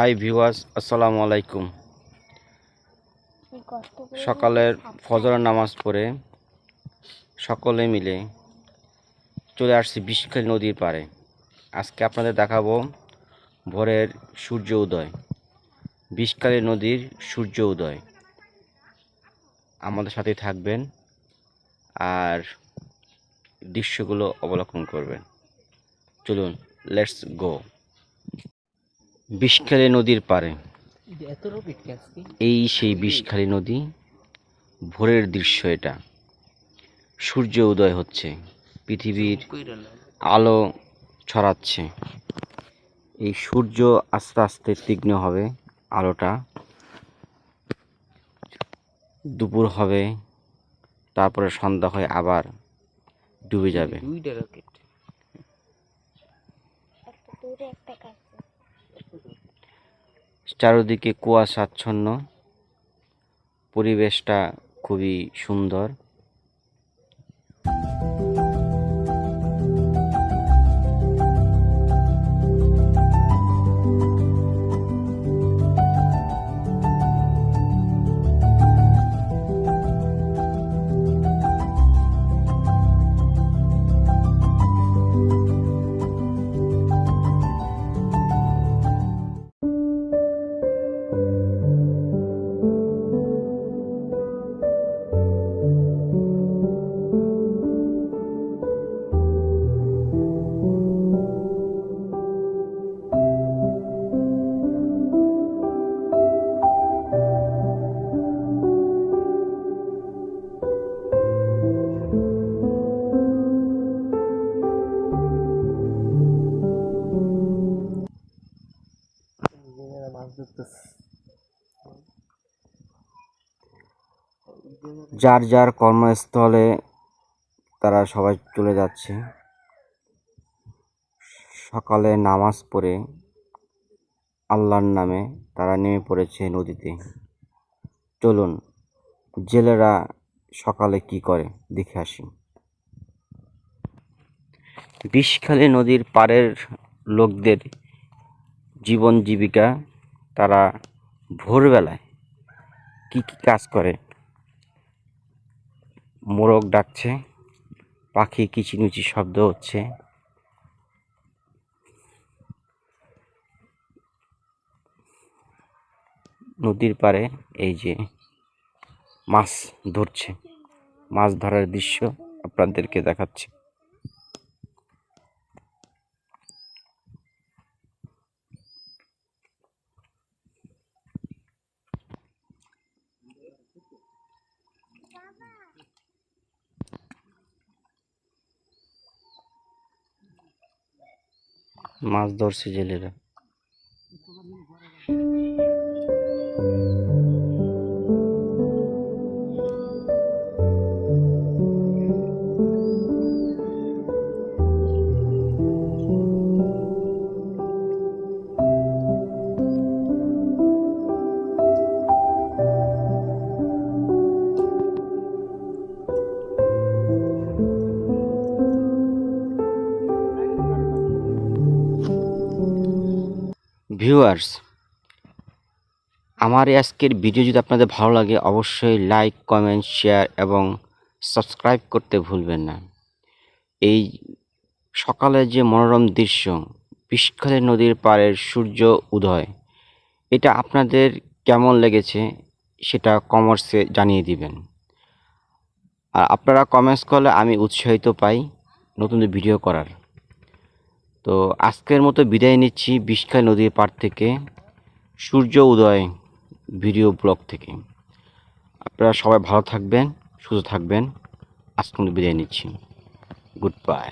Hi viewers, আসসালামু আলাইকুম। সকালের ফজরের নামাজ পড়ে সকলে মিলে চলে আসছি বিষখালী নদীর পাড়ে। আজকে আপনাদের দেখাবো ভোরের সূর্য উদয়, বিষখালী নদীর সূর্য উদয়। আমাদের সাথে থাকবেন আর দৃশ্যগুলো অবলোকন করবেন। চলুন, লেটস গো। বিষখালী নদীর পাড়ে এই সেই বিষখালী নদী। ভোরের দৃশ্য এটা। সূর্য উদয় হচ্ছে, পৃথিবীর আলো ছড়াচ্ছে। এই সূর্য আস্তে আস্তে তীক্ষ্ণ হবে, আলোটা দুপুর হবে, তারপরে সন্ধ্যা হয়ে আবার ডুবে যাবে। চারদিকে কুয়াশাচ্ছন্ন, পরিবেশটা খুবই সুন্দর। যার যার কর্মস্থলে তারা সবাই চলে যাচ্ছে। সকালে নামাজ পড়ে আল্লাহর নামে তারা নেমে পড়েছে নদীতে। চলুন, জেলেরা সকালে কি করে দেখে আসি। বিষখালী নদীর পাড়ের লোকদের জীবন জীবিকা, তারা ভোরবেলায় কি কি কাজ করে। মোরগ ডাকছে, পাখি কিচিমিচি শব্দ হচ্ছে। নদীর পাড়ে এই যে মাছ ধরছে, মাছ ধরার দৃশ্য আপনাদেরকে দেখাচ্ছি। মাছ ধরছে জেলেরা। ভিউয়ার্স, আমার এই আজকের ভিডিও যদি আপনাদের ভালো লাগে, অবশ্যই লাইক, কমেন্ট, শেয়ার এবং সাবস্ক্রাইব করতে ভুলবেন না। এই সকালের যে মনোরম দৃশ্য, বিষখালী নদীর পাড়ের সূর্য উদয়, এটা আপনাদের কেমন লেগেছে সেটা কমেন্টসে জানিয়ে দিবেন। আর আপনারা কমেন্টস করলে আমি উৎসাহিত পাই নতুন ভিডিও করার। তো আজকের মতো বিদায় নিচ্ছি বিষখালী নদীর পাড় থেকে, সূর্য উদয় ভিডিও ব্লগ থেকে। আপনারা সবাই ভালো থাকবেন, সুস্থ থাকবেন। আজকের মতো বিদায় নিচ্ছি। Good bye.